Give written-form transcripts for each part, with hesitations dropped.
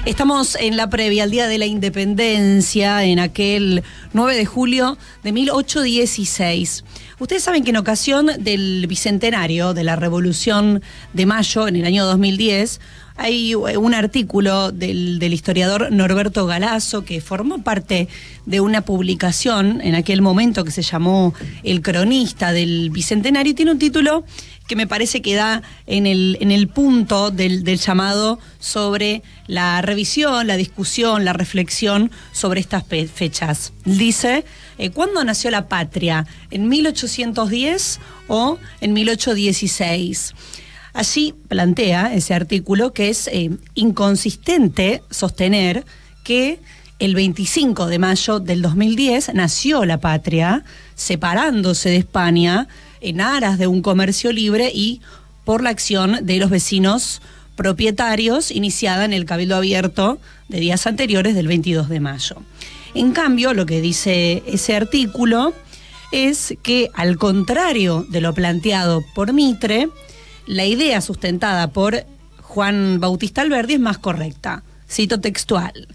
Estamos en la previa al Día de la Independencia, en aquel 9 de julio de 1816. Ustedes saben que en ocasión del bicentenario de la Revolución de Mayo, en el año 2010, hay un artículo del historiador Norberto Galazo que formó parte de una publicación en aquel momento que se llamó El Cronista del Bicentenario, y tiene un título que me parece que da en el punto del llamado sobre la revisión, la discusión, la reflexión sobre estas fechas. Dice, ¿cuándo nació la patria? ¿En 1810 o en 1816? Allí plantea ese artículo que es inconsistente sostener que el 25 de mayo del 2010 nació la patria, separándose de España en aras de un comercio libre y por la acción de los vecinos propietarios iniciada en el Cabildo Abierto de días anteriores del 22 de mayo. En cambio, lo que dice ese artículo es que, al contrario de lo planteado por Mitre, la idea sustentada por Juan Bautista Alberdi es más correcta. Cito textual: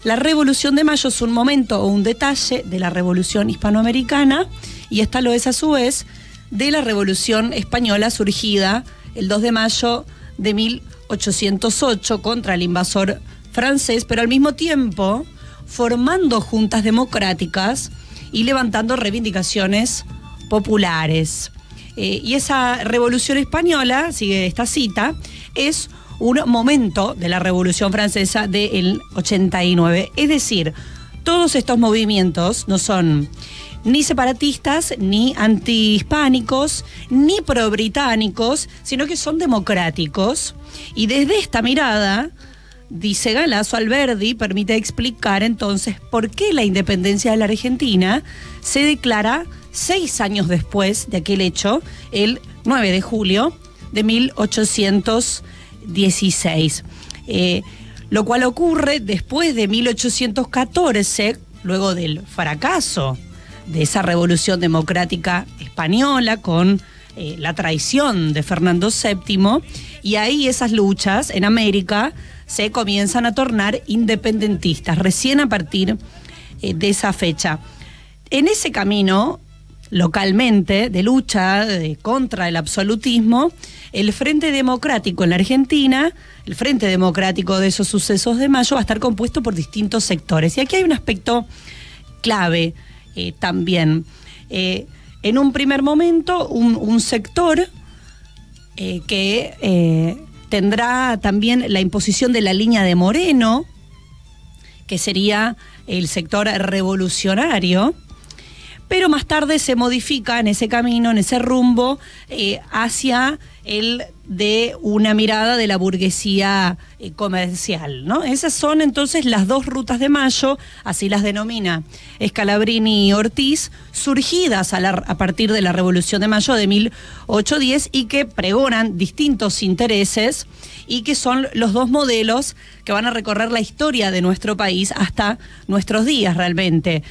la Revolución de Mayo es un momento o un detalle de la Revolución Hispanoamericana, y esta lo es a su vez de la Revolución Española surgida el 2 de mayo de 1808 contra el invasor francés, pero al mismo tiempo formando juntas democráticas y levantando reivindicaciones populares. Y esa Revolución Española, sigue esta cita, es un momento de la Revolución Francesa del 89. Es decir, todos estos movimientos no son ni separatistas, ni antihispánicos, ni pro-británicos, sino que son democráticos. Y desde esta mirada, dice Galazo, Alberdi permite explicar entonces por qué la independencia de la Argentina se declara 6 años después de aquel hecho, el 9 de julio de 1816. Lo cual ocurre después de 1814, luego del fracaso de esa revolución democrática española con la traición de Fernando VII, y ahí esas luchas en América se comienzan a tornar independentistas, recién a partir de esa fecha. En ese camino, localmente, de lucha contra el absolutismo, el Frente Democrático en la Argentina, el Frente Democrático de esos sucesos de mayo, va a estar compuesto por distintos sectores. Y aquí hay un aspecto clave también. En un primer momento, un sector que tendrá también la imposición de la línea de Moreno, que sería el sector revolucionario, pero más tarde se modifica en ese camino, en ese rumbo, hacia el de una mirada de la burguesía comercial, ¿no? Esas son entonces las dos rutas de mayo, así las denomina Scalabrini y Ortiz, surgidas a partir de la Revolución de Mayo de 1810 y que pregonan distintos intereses y que son los dos modelos que van a recorrer la historia de nuestro país hasta nuestros días realmente.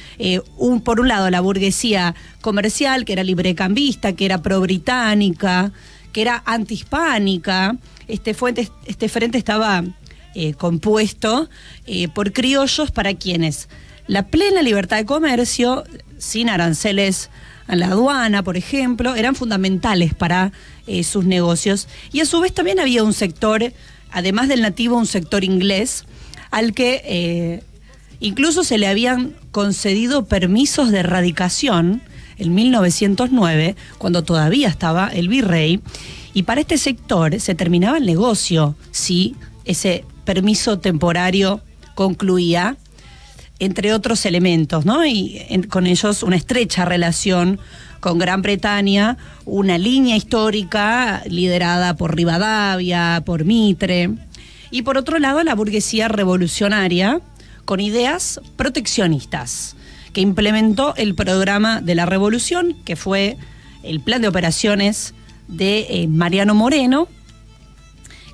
Por un lado, la burguesía comercial, que era librecambista, que era pro-británica, que era antihispánica. Este frente estaba compuesto por criollos para quienes la plena libertad de comercio, sin aranceles a la aduana, por ejemplo, eran fundamentales para sus negocios. Y a su vez también había un sector, además del nativo, un sector inglés, al que incluso se le habían concedido permisos de radicación en 1909, cuando todavía estaba el virrey, y para este sector se terminaba el negocio si ese permiso temporario concluía, entre otros elementos, ¿no? Y con ellos una estrecha relación con Gran Bretaña, una línea histórica liderada por Rivadavia, por Mitre, y por otro lado la burguesía revolucionaria con ideas proteccionistas, que implementó el programa de la revolución, que fue el plan de operaciones de Mariano Moreno,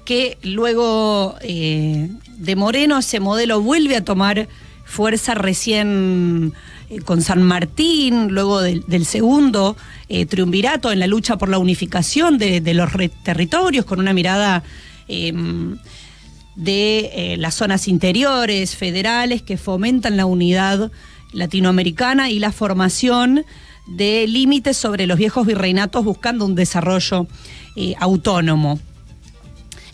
que luego de Moreno ese modelo vuelve a tomar fuerza recién con San Martín, luego del segundo triunvirato en la lucha por la unificación de los territorios, con una mirada de las zonas interiores, federales, que fomentan la unidad latinoamericana y la formación de límites sobre los viejos virreinatos buscando un desarrollo autónomo.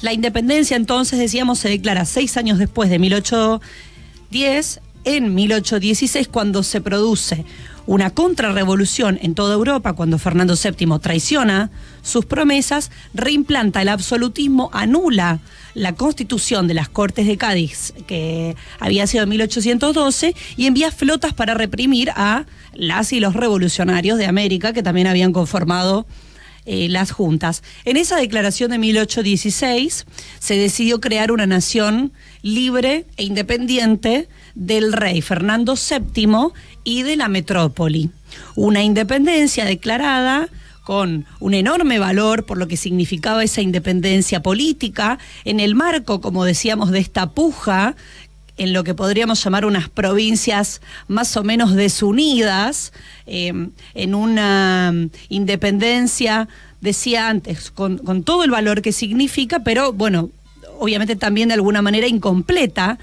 La independencia, entonces, decíamos, se declara 6 años después de 1810, en 1816, cuando se produce una contrarrevolución en toda Europa, cuando Fernando VII traiciona sus promesas, reimplanta el absolutismo, anula la constitución de las Cortes de Cádiz, que había sido en 1812, y envía flotas para reprimir a las y los revolucionarios de América, que también habían conformado las juntas. En esa declaración de 1816 se decidió crear una nación libre e independiente del rey Fernando VII y de la metrópoli. Una independencia declarada con un enorme valor por lo que significaba esa independencia política, en el marco, como decíamos, de esta puja en lo que podríamos llamar unas provincias más o menos desunidas, en una independencia, decía antes, con todo el valor que significa, pero bueno, obviamente también de alguna manera incompleta,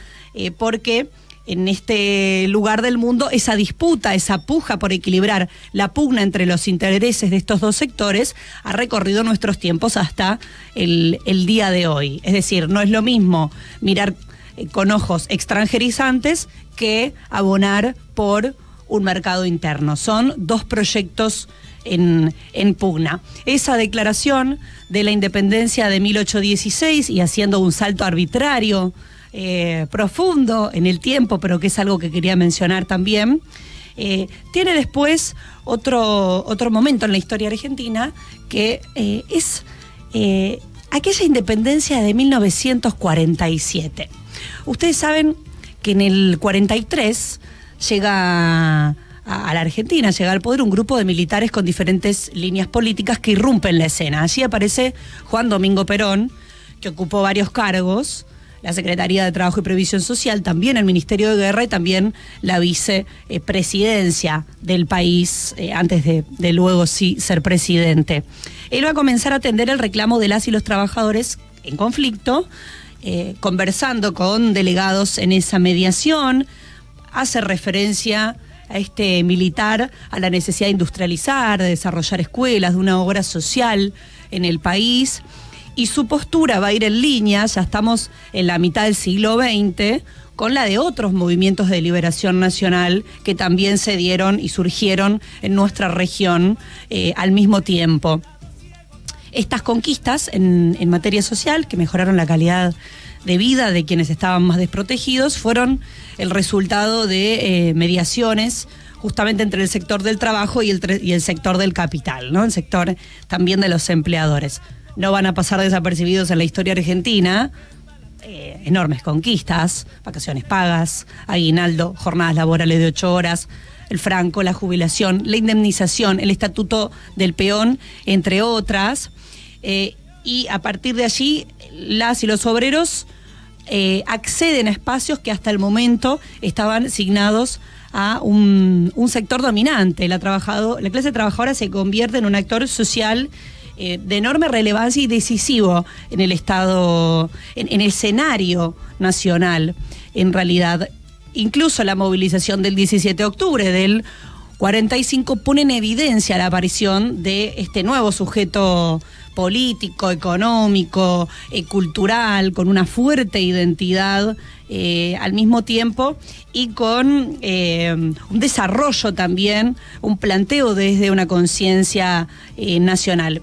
porque en este lugar del mundo esa disputa, esa puja por equilibrar la pugna entre los intereses de estos dos sectores ha recorrido nuestros tiempos hasta el día de hoy. Es decir, no es lo mismo mirar con ojos extranjerizantes que abonar por un mercado interno. Son dos proyectos en pugna. Esa declaración de la independencia de 1816, y haciendo un salto arbitrario, profundo en el tiempo, pero que es algo que quería mencionar también, tiene después otro momento en la historia argentina, que es aquella independencia de 1947. Ustedes saben que en el 43 llega a la Argentina, llega al poder un grupo de militares con diferentes líneas políticas que irrumpen la escena. Allí aparece Juan Domingo Perón, que ocupó varios cargos, la Secretaría de Trabajo y Previsión Social, también el Ministerio de Guerra y también la vicepresidencia del país, antes de luego sí ser presidente. Él va a comenzar a atender el reclamo de las y los trabajadores en conflicto, conversando con delegados en esa mediación, hace referencia a este militar, a la necesidad de industrializar, de desarrollar escuelas, de una obra social en el país, y su postura va a ir en línea, ya estamos en la mitad del siglo XX, con la de otros movimientos de liberación nacional que también se dieron y surgieron en nuestra región al mismo tiempo. Estas conquistas en materia social, que mejoraron la calidad de vida de quienes estaban más desprotegidos, fueron el resultado de mediaciones justamente entre el sector del trabajo y el sector del capital, ¿no? El sector también de los empleadores. No van a pasar desapercibidos en la historia argentina enormes conquistas, vacaciones pagas, aguinaldo, jornadas laborales de 8 horas, el franco, la jubilación, la indemnización, el estatuto del peón, entre otras. Y a partir de allí, las y los obreros acceden a espacios que hasta el momento estaban asignados a un sector dominante. La clase trabajadora se convierte en un actor social de enorme relevancia y decisivo en el Estado, en el escenario nacional, en realidad. Incluso la movilización del 17 de octubre del 45 pone en evidencia la aparición de este nuevo sujeto político, económico, cultural, con una fuerte identidad al mismo tiempo, y con un desarrollo también, un planteo desde una conciencia nacional.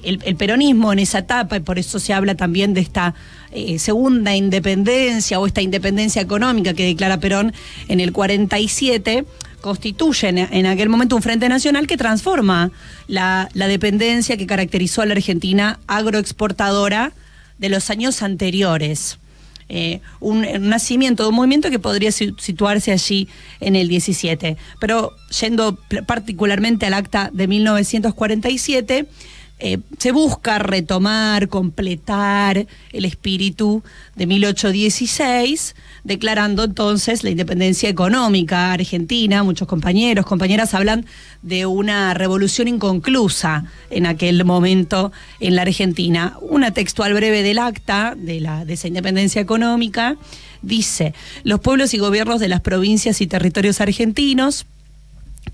El peronismo en esa etapa, y por eso se habla también de esta segunda independencia o esta independencia económica que declara Perón en el 47, constituye en aquel momento un frente nacional que transforma la dependencia que caracterizó a la Argentina agroexportadora de los años anteriores. Un nacimiento de un movimiento que podría situarse allí en el 17. Pero yendo particularmente al acta de 1947, se busca retomar, completar el espíritu de 1816, declarando entonces la independencia económica argentina. Muchos compañeros, compañeras hablan de una revolución inconclusa en aquel momento en la Argentina. Una textual breve del acta de esa independencia económica dice: los pueblos y gobiernos de las provincias y territorios argentinos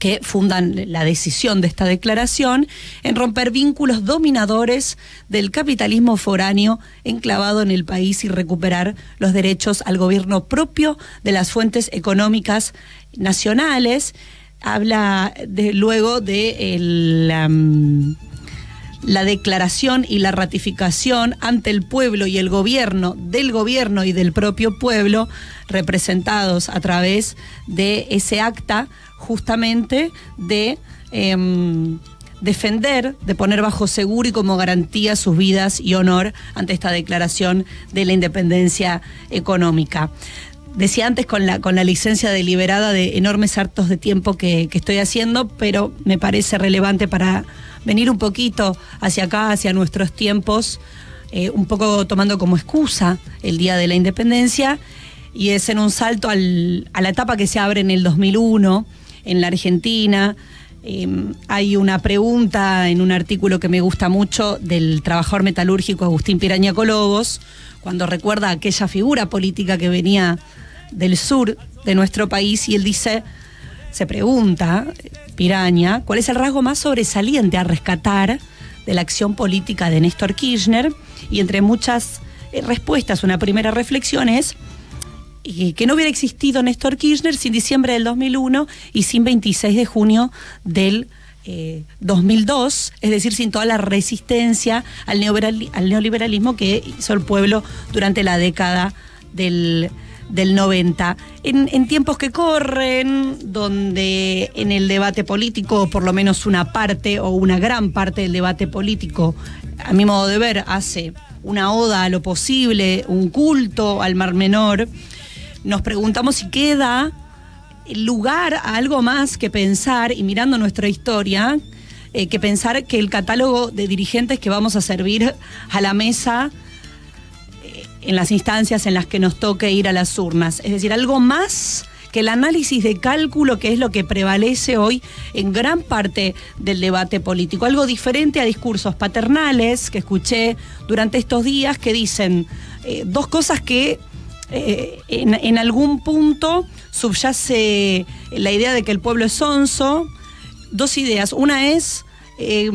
que fundan la decisión de esta declaración en romper vínculos dominadores del capitalismo foráneo enclavado en el país y recuperar los derechos al gobierno propio de las fuentes económicas nacionales. Habla luego de la declaración y la ratificación ante el pueblo y el gobierno, del gobierno y del propio pueblo, representados a través de ese acta, justamente de defender, de poner bajo seguro y como garantía sus vidas y honor ante esta declaración de la independencia económica. Decía antes con la licencia deliberada de enormes hartos de tiempo que estoy haciendo, pero me parece relevante para venir un poquito hacia acá, hacia nuestros tiempos, un poco tomando como excusa el Día de la Independencia, y es en un salto a la etapa que se abre en el 2001 en la Argentina. Hay una pregunta en un artículo que me gusta mucho del trabajador metalúrgico Agustín Piraña Colobos, cuando recuerda aquella figura política que venía del sur de nuestro país, y él dice, se pregunta, Piraña, ¿cuál es el rasgo más sobresaliente a rescatar de la acción política de Néstor Kirchner? Y entre muchas respuestas, una primera reflexión es que no hubiera existido Néstor Kirchner sin diciembre del 2001 y sin 26 de junio del 2002, es decir, sin toda la resistencia al neoliberalismo que hizo el pueblo durante la década del 90. En tiempos que corren, donde en el debate político, o por lo menos una parte o una gran parte del debate político, a mi modo de ver, hace una oda a lo posible, un culto al Mar Menor, nos preguntamos si queda lugar a algo más que pensar, y mirando nuestra historia, que pensar que el catálogo de dirigentes que vamos a servir a la mesa en las instancias en las que nos toque ir a las urnas. Es decir, algo más que el análisis de cálculo, que es lo que prevalece hoy en gran parte del debate político. Algo diferente a discursos paternales que escuché durante estos días, que dicen dos cosas que en algún punto subyace la idea de que el pueblo es sonso. Dos ideas. Una es que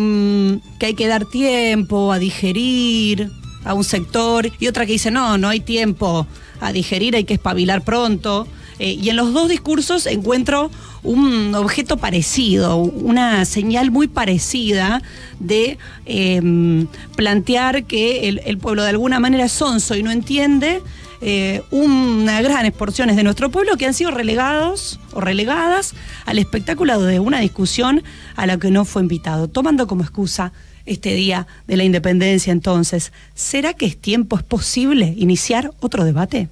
hay que dar tiempo a digerir a un sector, y otra que dice no hay tiempo a digerir, hay que espabilar pronto. Y en los dos discursos encuentro un objeto parecido, una señal muy parecida de plantear que el pueblo de alguna manera es sonso y no entiende unas grandes porciones de nuestro pueblo que han sido relegados o relegadas al espectáculo de una discusión a la que no fue invitado. Tomando como excusa este Día de la Independencia, entonces, ¿será que es posible iniciar otro debate?